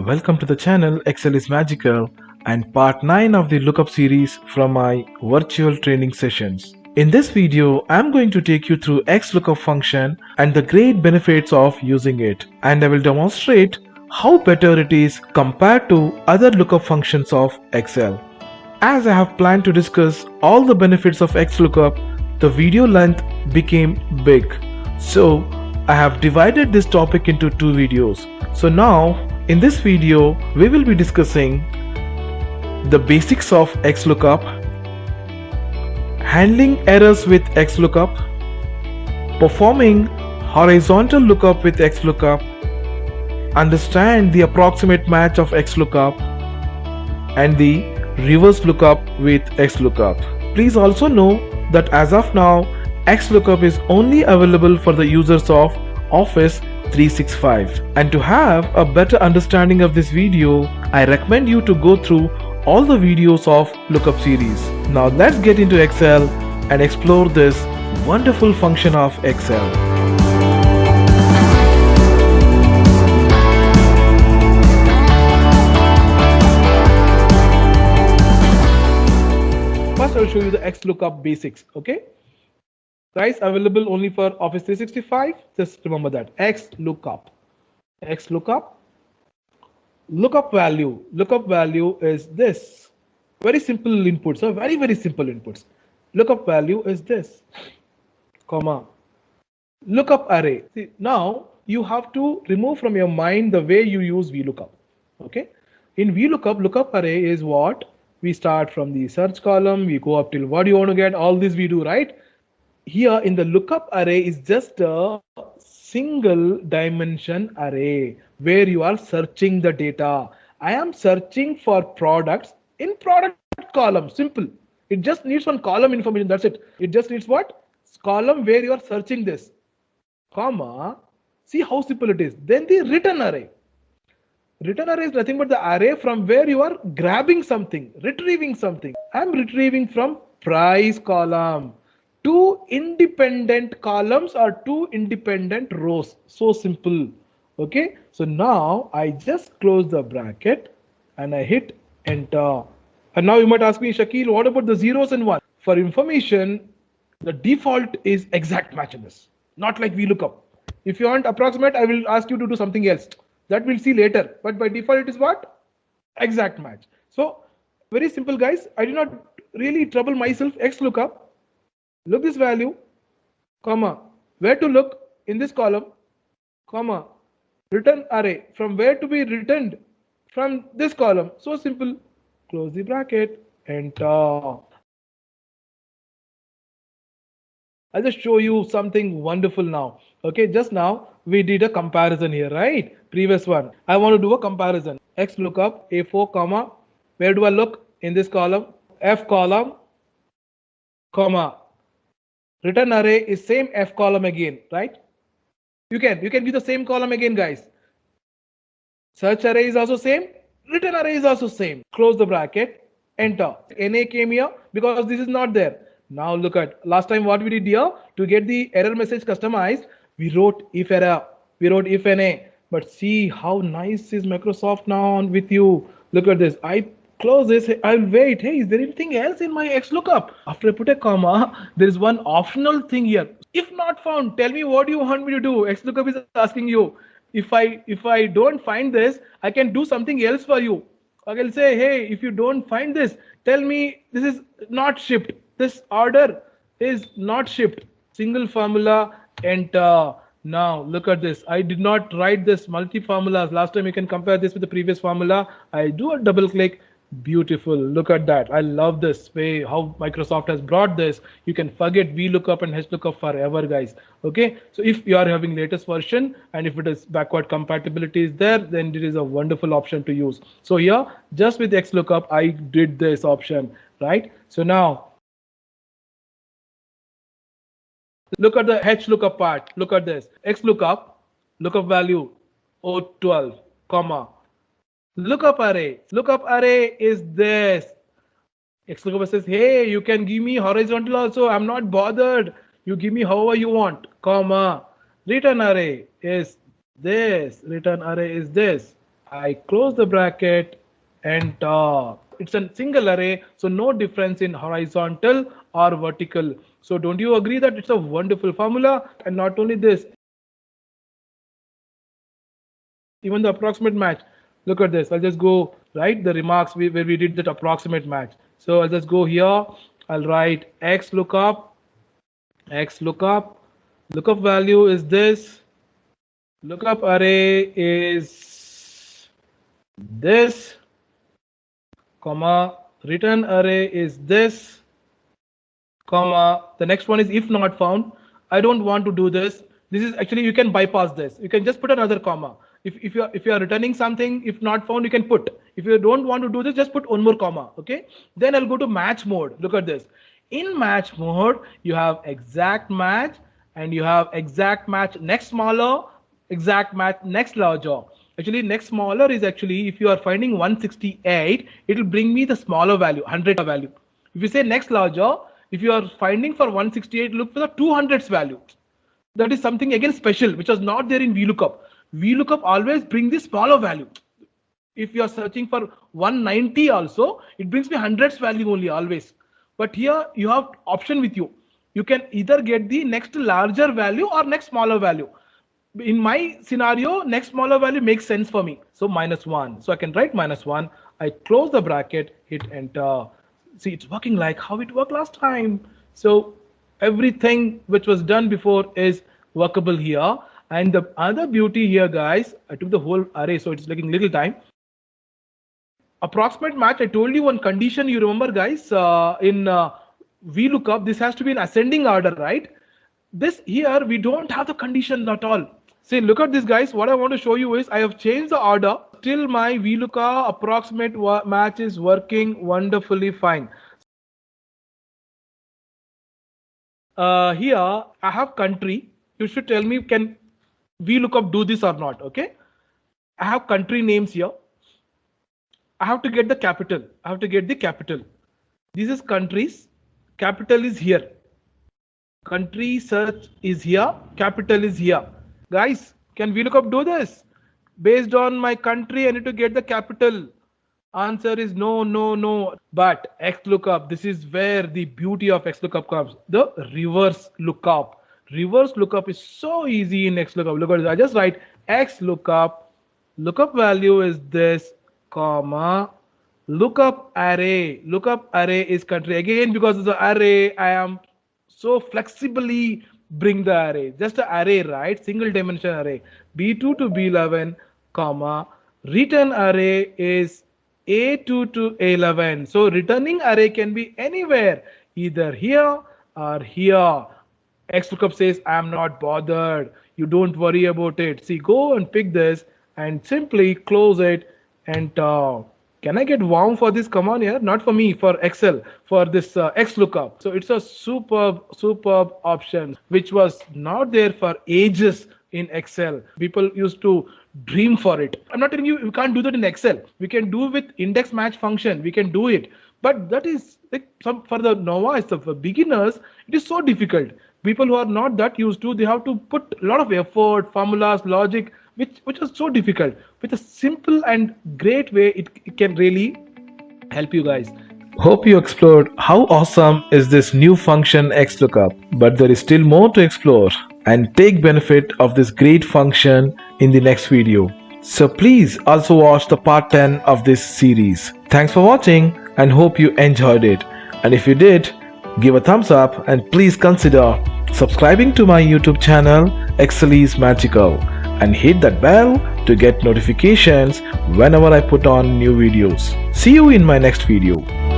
Welcome to the channel Excel is Magical and part 9 of the lookup series from my virtual training sessions. In this video, I'm going to take you through XLOOKUP function and the great benefits of using it, and I will demonstrate how better it is compared to other lookup functions of Excel. As I have planned to discuss all the benefits of XLOOKUP, the video length became big. So I have divided this topic into two videos. So now in this video we will be discussing the basics of XLOOKUP, handling errors with XLOOKUP, performing horizontal lookup with XLOOKUP, understand the approximate match of XLOOKUP, and the reverse lookup with XLOOKUP. Please also know that as of now, XLOOKUP is only available for the users of Office 365. And to have a better understanding of this video, I recommend you to go through all the videos of lookup series. Now let's get into Excel and explore this wonderful function of Excel. First, I'll show you the XLOOKUP basics. Okay, guys, available only for Office 365. Just remember that XLOOKUP. Lookup value. Lookup value is this. Very simple inputs. So very simple inputs. Lookup value is this, comma. Lookup array. See, now you have to remove from your mind the way you use VLOOKUP. Okay. In VLOOKUP, lookup array is what? We start from the search column, we go up till what you want to get, all this we do, right? Here in the lookup array is just a single dimension array where you are searching the data. I am searching for products in product column, simple. It just needs one column information, that's it. It just needs what? Column where you are searching this, comma. See how simple it is. Then the return array. Return array is nothing but the array from where you are grabbing something, retrieving something. I am retrieving from price column. Two independent columns or two independent rows. So simple. Okay. So now I just close the bracket and I hit enter. And now you might ask me, Shakil, what about the zeros and ones? For information, the default is exact match in this, not like VLOOKUP. If you want approximate, I will ask you to do something else. That we'll see later. But by default, it is what? Exact match. So very simple, guys. I did not really trouble myself. XLOOKUP. Look this value, comma. Where to look in this column, comma. Return array. From where to be returned? From this column. So simple. Close the bracket. Enter. I'll just show you something wonderful now. Okay, just now we did a comparison here, right? Previous one. I want to do a comparison. XLOOKUP A4, comma. Where do I look? In this column. F column, comma. Return array is same F column again, right? You can give the same column again, guys. Search array is also same. Return array is also same. Close the bracket. Enter. NA came here because this is not there. Now look at last time what we did here. To get the error message customized, we wrote if error, we wrote if NA. But see how nice is Microsoft now with you. Look at this. I close this. I'll wait. Hey, is there anything else in my XLOOKUP? After I put a comma, there is one optional thing here. If not found, tell me what you want me to do. XLOOKUP is asking you. If I don't find this, I can do something else for you. I will say, hey, if you don't find this, tell me this is not shipped. This order is not shipped. Single formula, enter. Now look at this. I did not write this multi formulas. Last time you can compare this with the previous formula. I do a double click. Beautiful. Look at that. I love this way how Microsoft has brought this. You can forget VLOOKUP and HLOOKUP forever, guys. Okay. So if you are having latest version and if it is backward compatibility is there, then it is a wonderful option to use. So here, just with XLOOKUP, I did this option, right? So now look at the HLOOKUP part. Look at this. XLOOKUP, lookup value O12, comma. Lookup array. Lookup array is this. XLOOKUP says, hey, you can give me horizontal also. I'm not bothered. You give me however you want, comma. Return array is this. Return array is this. I close the bracket, enter. It's a single array, so no difference in horizontal or vertical. So don't you agree that it's a wonderful formula? And not only this, even the approximate match. Look at this. I'll just go write the remarks where we did that approximate match. So I'll just go here. I'll write X lookup. X lookup. Lookup value is this. Lookup array is this, comma, return array is this, comma, the next one is if not found. I don't want to do this. This is actually, you can bypass this. You can just put another comma. If you are returning something, if not found, you can put. If you don't want to do this, just put one more comma. Okay. Then I'll go to match mode. Look at this. In match mode, you have exact match and you have exact match next smaller, exact match next larger. Actually, next smaller is actually, if you are finding 168, it will bring me the smaller value, 100 value. If you say next larger, if you are finding for 168, look for the 200s value. That is something again special, which was not there in VLOOKUP. VLOOKUP always bring the smaller value. If you are searching for 190 also, it brings me hundreds value only always. But here you have option with you. You can either get the next larger value or next smaller value. In my scenario, next smaller value makes sense for me. So -1. So I can write -1. I close the bracket, hit enter. See, it's working like how it worked last time. So everything which was done before is workable here. And the other beauty here, guys, I took the whole array, so it's taking little time. Approximate match, I told you one condition, you remember, guys, in VLOOKUP, this has to be in ascending order, right? This here, we don't have the condition at all. See, look at this, guys. What I want to show you is I have changed the order. Still my VLOOKUP approximate match is working wonderfully fine. Here, I have country. You should tell me, can VLOOKUP do this or not? Okay. I have country names here. I have to get the capital. I have to get the capital. This is countries. Capital is here. Country search is here. Capital is here. Guys, can VLOOKUP do this? Based on my country, I need to get the capital. Answer is no, no, no. But XLOOKUP, this is where the beauty of XLOOKUP comes. The reverse lookup. Reverse lookup is so easy in XLOOKUP. Look at this. I just write XLOOKUP. Lookup value is this, comma, lookup array. Lookup array is country. Again, because of the array, I am so flexibly bring the array. Just an array, right? Single dimension array. B2 to B11, comma, return array is A2 to A11. So returning array can be anywhere, either here or here. XLOOKUP says, I'm not bothered. You don't worry about it. See, go and pick this and simply close it and can I get WOW for this command here? Not for me, for Excel, for this XLOOKUP. So it's a superb option, which was not there for ages in Excel. People used to dream for it. I'm not telling you we can't do that in Excel. We can do with index match function. We can do it. But that is like for the novice, for beginners, it is so difficult. People who are not that used to, they have to put a lot of effort, formulas, logic, which is so difficult. With a simple and great way, it can really help you guys. Hope you explored how awesome is this new function XLOOKUP, but there is still more to explore and take benefit of this great function in the next video. So please also watch the part 10 of this series. Thanks for watching and hope you enjoyed it. And if you did, give a thumbs up and please consider subscribing to my YouTube channel Excel is Magical and hit that bell to get notifications whenever I put on new videos. See you in my next video.